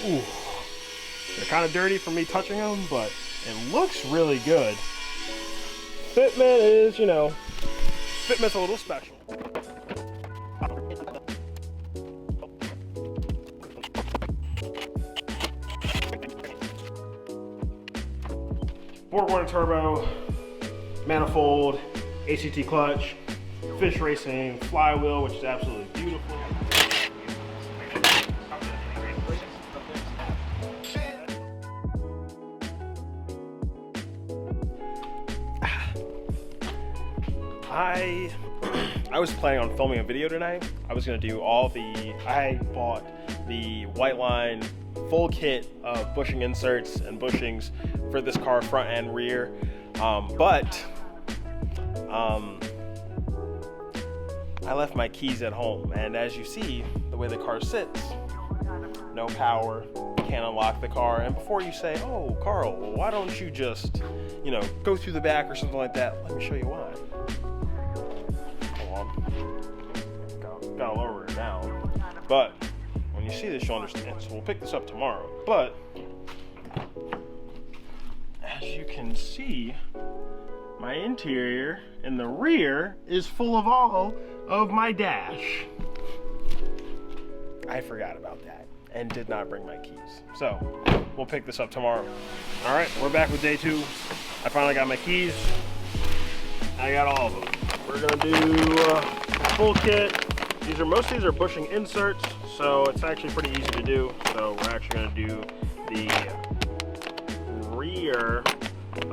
Ooh. They're kind of dirty for me touching them, but it looks really good. Fitment is, you know, fitment's a little special. Four-quarter turbo, manifold, ACT clutch, fish racing, flywheel, which is absolutely beautiful. I was planning on filming a video tonight. I was gonna do I bought the white line full kit of bushing inserts and bushings for this car, front and rear. But I left my keys at home, and as you see, the way the car sits, no power, can't unlock the car. And before you say, oh, Carl, well, why don't you just, you know, go through the back or something like that, let me show you why. Gotta lower it down. But when you see this, you'll understand. So we'll pick this up tomorrow. But as you can see, my interior in the rear is full of all of my dash. I forgot about that and did not bring my keys. So we'll pick this up tomorrow. All right, we're back with day 2. I finally got my keys. I got all of them. We're gonna do full kit. Most of these are bushing inserts, so it's actually pretty easy to do. So we're actually gonna do the rear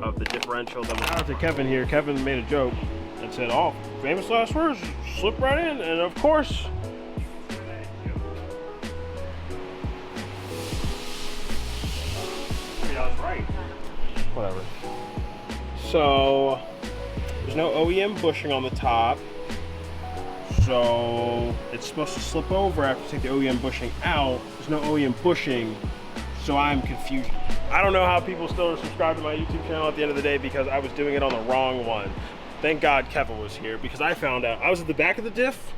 of the differential. Then shout out to Kevin here. Kevin made a joke and said, "Oh, famous last words, slip right in." And of course, I was right. Whatever. So there's no OEM bushing on the top. So it's supposed to slip over after you take the OEM bushing out. There's no OEM bushing, so I'm confused. I don't know how people still are subscribed to my YouTube channel at the end of the day because I was doing it on the wrong one. Thank God Kevin was here because I found out I was at the back of the diff.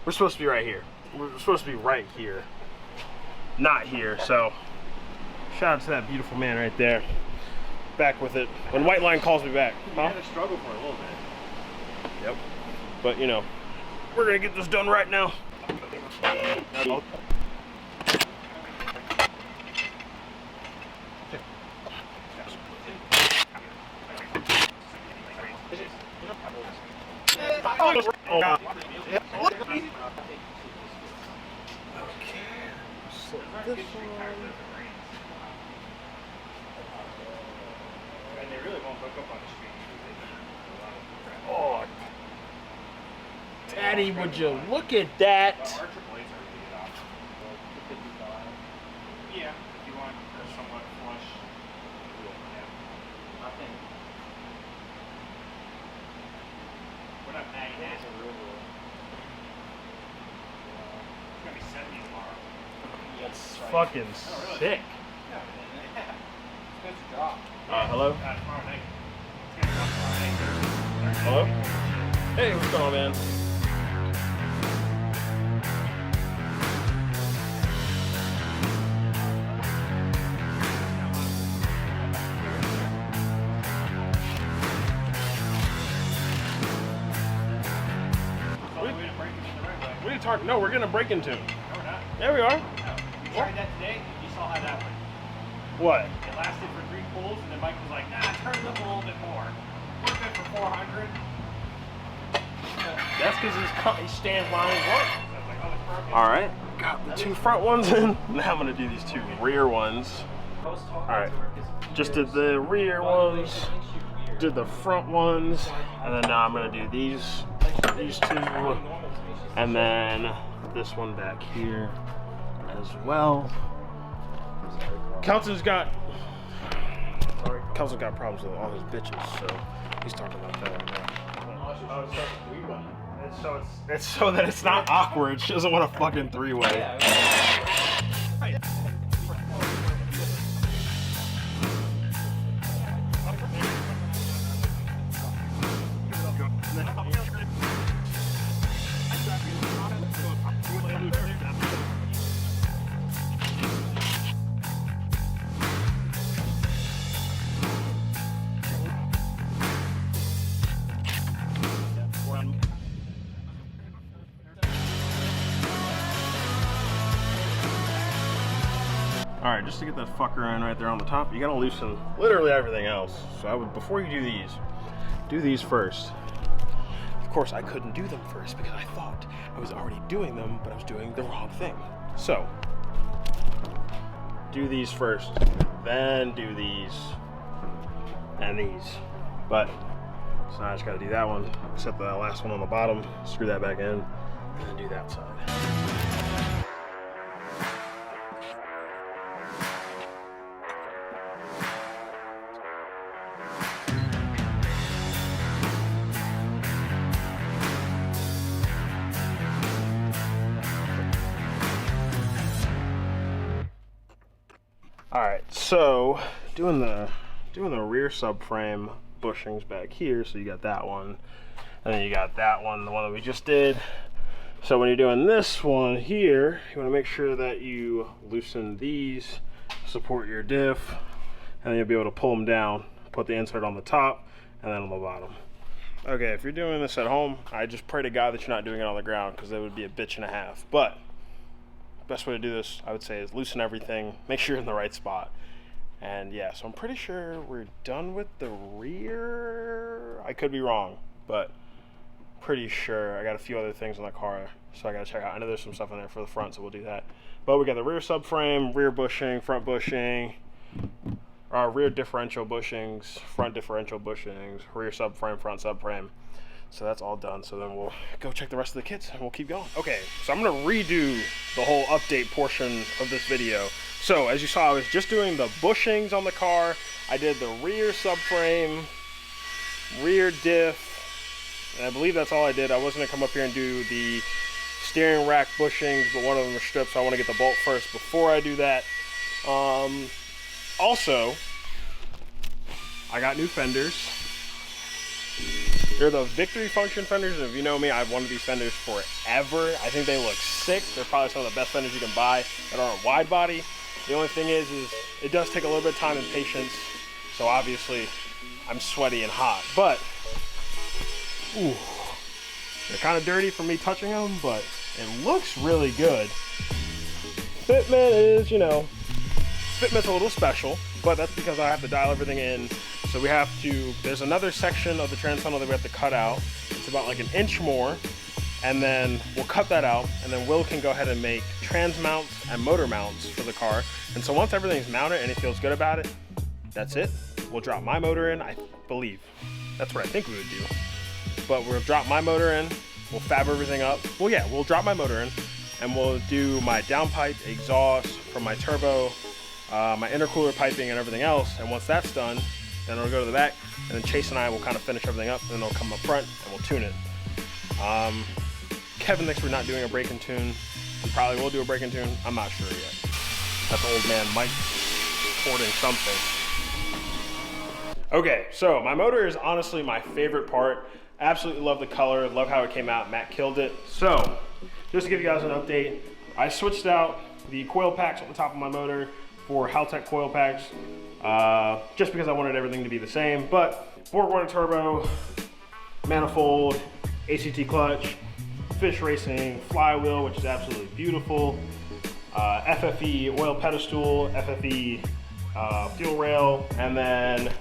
We're supposed to be right here. We're supposed to be right here, not here. So shout out to that beautiful man right there. Back with it. When White Line calls me back. You had to struggle for a little bit. Yep. But you know, we're gonna get this done right now. Oh God. Okay. Slip this one. And they really won't hook up on the street. Oh, Daddy, would you look at that? Yeah, if you want a somewhat flush. Yeah. I think. What up, Natty? It's gonna be 70 tomorrow. That's fucking sick. It's a drop. Hello? Tomorrow night. It's gonna drop tomorrow night. Hello? Hey, what's going on, man? We need to talk. No, we're gonna break into. No, we're not. There we are. No. You tried that today, you saw how that went. What? It lasted for 3 pulls, and then Mike was like, nah, turn it up a little bit more. We're good for 400. That's because his stand lines work. So I was like, oh, it's perfect. All right, got the 2 front ones in. Now I'm gonna do these 2 rear ones. All right, just did the rear ones, did the front ones, and then now I'm gonna do these 2, and then this one back here as well. Kelton's got problems with all his bitches, so he's talking about that right now. It's so that it's not awkward. She doesn't want a fucking 3-way. All right, just to get that fucker in right there on the top, you gotta loosen literally everything else. So I would, before you do these first. Of course, I couldn't do them first because I thought I was already doing them, but I was doing the wrong thing. So, do these first, then do these, and these. But, so now I just gotta do that one, set the last one on the bottom, screw that back in, and then do that side. All right, so doing the rear subframe bushings back here. So you got that one, and then you got that one, the one that we just did. So when you're doing this one here, you want to make sure that you loosen these, support your diff, and then you'll be able to pull them down, put the insert on the top, and then on the bottom. Okay, if you're doing this at home, I just pray to God that you're not doing it on the ground, because that would be a bitch and a half. But best way to do this, I would say, is loosen everything, make sure you're in the right spot. And yeah, so I'm pretty sure we're done with the rear. I could be wrong, but pretty sure. I got a few other things in the car, so I gotta check out. I know there's some stuff in there for the front, so we'll do that. But we got the rear subframe, rear bushing, front bushing, rear differential bushings, front differential bushings, rear subframe, front subframe. So that's all done. So then we'll go check the rest of the kits and we'll keep going. Okay, so I'm gonna redo the whole update portion of this video. So as you saw, I was just doing the bushings on the car. I did the rear subframe, rear diff, and I believe that's all I did. I wasn't gonna come up here and do the steering rack bushings, but one of them was stripped, so I wanna get the bolt first before I do that. Also, I got new fenders. They're the Victory Function fenders, and if you know me, I've wanted these fenders forever. I think they look sick. They're probably some of the best fenders you can buy that aren't wide body. The only thing is it does take a little bit of time and patience, so obviously I'm sweaty and hot. But, ooh, they're kind of dirty for me touching them, but it looks really good. Fitment is, you know, fitment's a little special, but that's because I have to dial everything in. So we have to, there's another section of the trans tunnel that we have to cut out. It's about like an inch more, and then we'll cut that out, and then Will can go ahead and make trans mounts and motor mounts for the car. And so once everything's mounted and he feels good about it, that's it. We'll drop my motor in, I believe. That's what I think we would do. But we'll drop my motor in, we'll fab everything up. Well, yeah, we'll drop my motor in, and we'll do my downpipe, exhaust from my turbo, my intercooler piping and everything else. And once that's done, then it'll go to the back, and then Chase and I will kind of finish everything up, and then it'll come up front, and we'll tune it. Kevin thinks we're not doing a break and tune. We probably will do a break and tune. I'm not sure yet. That's old man Mike recording something. Okay, so my motor is honestly my favorite part. Absolutely love the color, love how it came out. Matt killed it. So, just to give you guys an update, I switched out the coil packs on the top of my motor for Haltech coil packs, just because I wanted everything to be the same. But Borg Warner turbo, manifold, ACT clutch, fish racing, flywheel, which is absolutely beautiful, FFE oil pedestal, FFE fuel rail, and then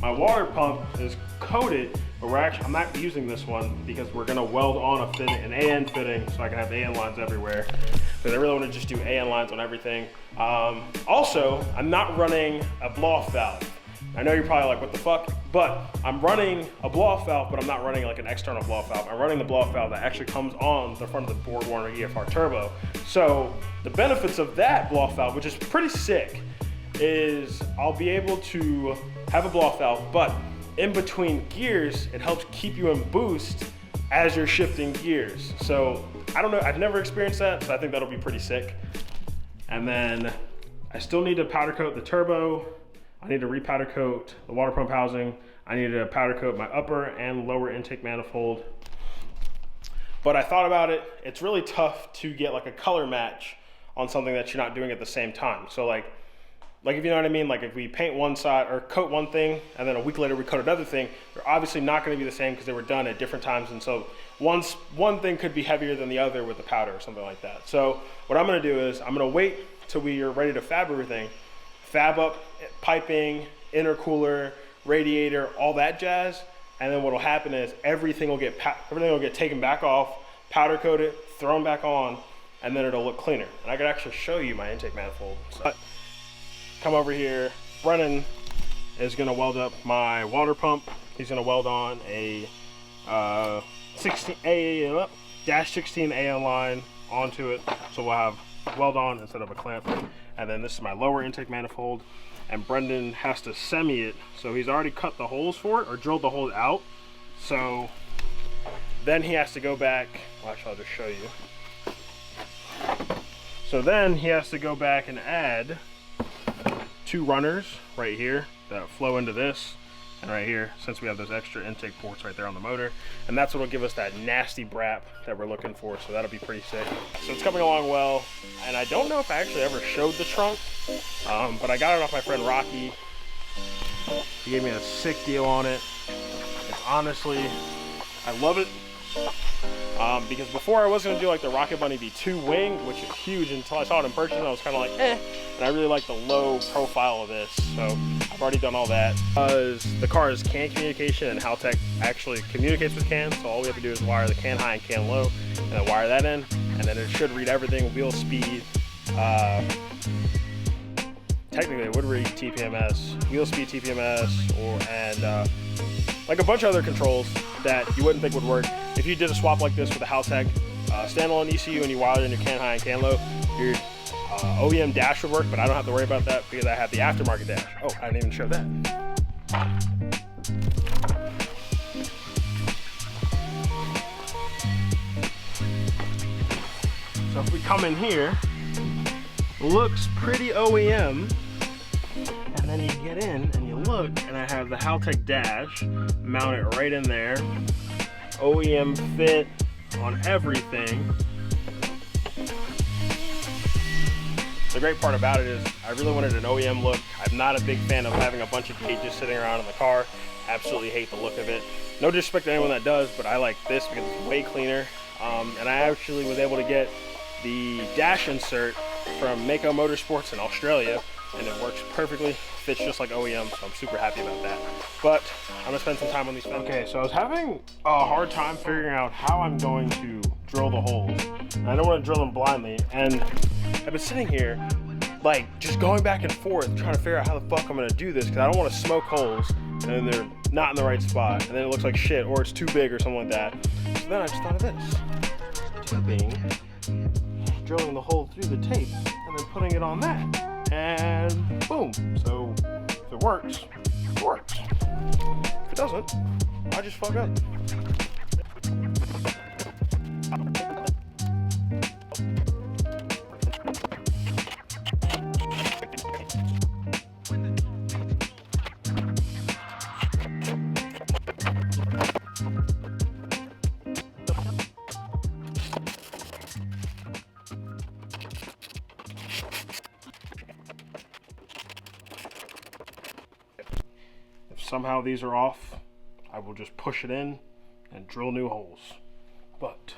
my water pump is coated, but I'm not using this one because we're gonna weld on an AN fitting so I can have AN lines everywhere. Because I really want to just do AN lines on everything. Also, I'm not running a blow-off valve. I know you're probably like, what the fuck? But I'm running a blow-off valve, but I'm not running like an external blow-off valve. I'm running the blow-off valve that actually comes on the front of the Borg Warner EFR turbo. So the benefits of that blow-off valve, which is pretty sick, is I'll be able to have a blow-off valve, but in between gears, it helps keep you in boost as you're shifting gears. So I don't know, I've never experienced that, so I think that'll be pretty sick. And then I still need to powder coat the turbo. I need to repowder coat the water pump housing. I need to powder coat my upper and lower intake manifold. But I thought about it, it's really tough to get like a color match on something that you're not doing at the same time. So like if you know what I mean, like if we paint one side or coat one thing and then a week later we coat another thing, they're obviously not gonna be the same because they were done at different times. And so one thing could be heavier than the other with the powder or something like that. So what I'm gonna do is I'm gonna wait till we are ready to fab everything. Fab up piping, intercooler, radiator, all that jazz. And then what'll happen is everything will get taken back off, powder coated, thrown back on, and then it'll look cleaner. And I could actually show you my intake manifold. So, come over here. Brennan is gonna weld up my water pump. He's gonna weld on a 16 AN line onto it. So we'll have weld on instead of a clamp. And then this is my lower intake manifold. And Brendan has to semi it. So he's already cut the holes for it or drilled the holes out. So then he has to go back. Well, actually, I'll just show you. So then he has to go back and add 2 runners right here that flow into this, and right here, since we have those extra intake ports right there on the motor. And that's what will give us that nasty brap that we're looking for. So that'll be pretty sick. So it's coming along well. And I don't know if I actually ever showed the trunk, but I got it off my friend Rocky. He gave me a sick deal on it. It's honestly, I love it. Because before I was gonna do like the Rocket Bunny V2 wing, which is huge, until I saw it in person. I was kind of like, eh. And I really like the low profile of this, so I've already done all that. Because the car is CAN communication, and Haltech actually communicates with CAN, so all we have to do is wire the CAN high and CAN low, and then wire that in, and then it should read everything: wheel speed. Technically, it would read TPMS, wheel speed, TPMS, and like a bunch of other controls that you wouldn't think would work. If you did a swap like this with a Haltech standalone ECU and you wired in your CAN high and CAN low, your OEM dash would work, but I don't have to worry about that because I have the aftermarket dash. Oh, I didn't even show that. So if we come in here, looks pretty OEM. And then you get in and you look, and I have the Haltech dash mounted right in there. OEM fit on everything. The great part about it is I really wanted an OEM look. I'm not a big fan of having a bunch of gauges sitting around in the car. Absolutely hate the look of it. No disrespect to anyone that does, but I like this because it's way cleaner. And I actually was able to get the dash insert from Mako Motorsports in Australia, and it works perfectly, fits just like OEM, so I'm super happy about that. But I'm gonna spend some time on these. Okay, so I was having a hard time figuring out how I'm going to drill the holes. And I don't want to drill them blindly, and I've been sitting here like just going back and forth trying to figure out how the fuck I'm gonna do this, because I don't want to smoke holes and then they're not in the right spot, and then it looks like shit, or it's too big or something like that. So then I just thought of this. Taping, drilling the hole through the tape, and then putting it on that. And boom. So if it works, it works. If it doesn't, I just fuck up. Somehow these are off, I will just push it in and drill new holes. But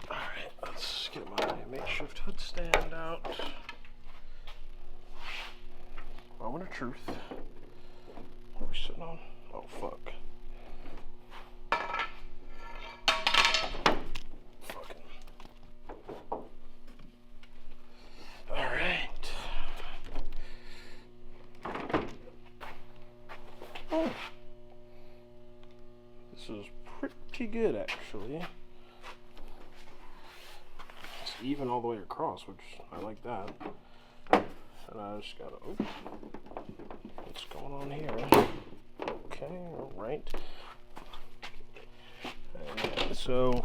alright, let's get my makeshift hood stand out. Moment of truth. What are we sitting on? Oh fuck. Fucking. Alright. Oh, this is pretty good actually. It's even all the way across, which I like that. And I just gotta, oh, what's going on here? Okay, alright. So,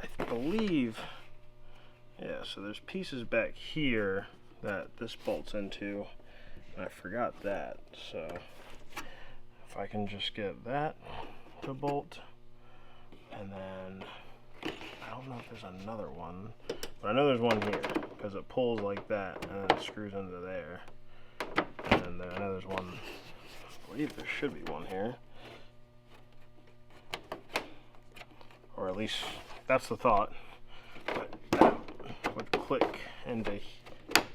I believe, yeah, so there's pieces back here that this bolts into, and I forgot that, so if I can just get that to bolt, and then I don't know if there's another one, but I know there's one here because it pulls like that and then it screws into there. And then I know there's one, I believe there should be one here, or at least that's the thought, but that would click into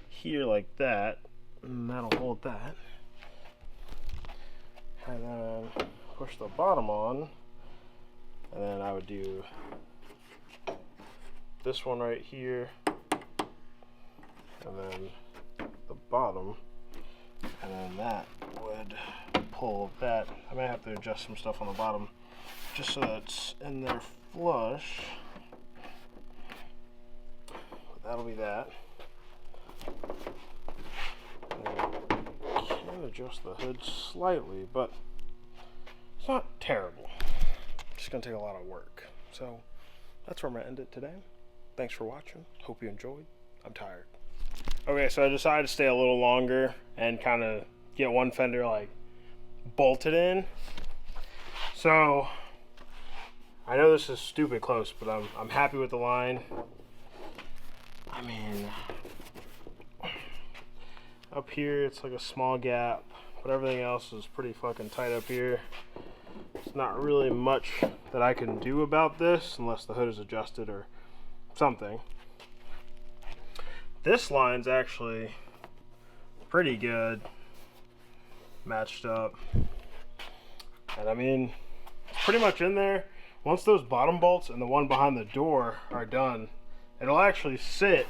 here like that, and that'll hold that. And then push the bottom on, and then I would do this one right here, and then the bottom, and then that would pull that. I may have to adjust some stuff on the bottom just so that's in there flush. That'll be that. And adjust the hood slightly, but it's not terrible. It's just gonna take a lot of work. So that's where I'm gonna end it today. Thanks for watching. Hope you enjoyed. I'm tired. Okay, so I decided to stay a little longer and kind of get one fender like bolted in. So I know this is stupid close, but I'm happy with the line. I mean, up here it's like a small gap, but everything else is pretty fucking tight up here. It's not really much that I can do about this unless the hood is adjusted or something. This line's actually pretty good, matched up, and I mean, it's pretty much in there. Once those bottom bolts and the one behind the door are done, it'll actually sit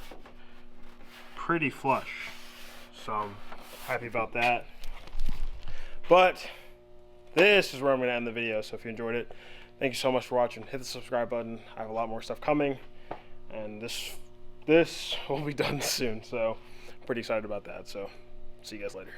pretty flush. So I'm happy about that. But this is where I'm going to end the video. So if you enjoyed it, thank you so much for watching. Hit the subscribe button. I have a lot more stuff coming, and this will be done soon. So I'm pretty excited about that. So see you guys later.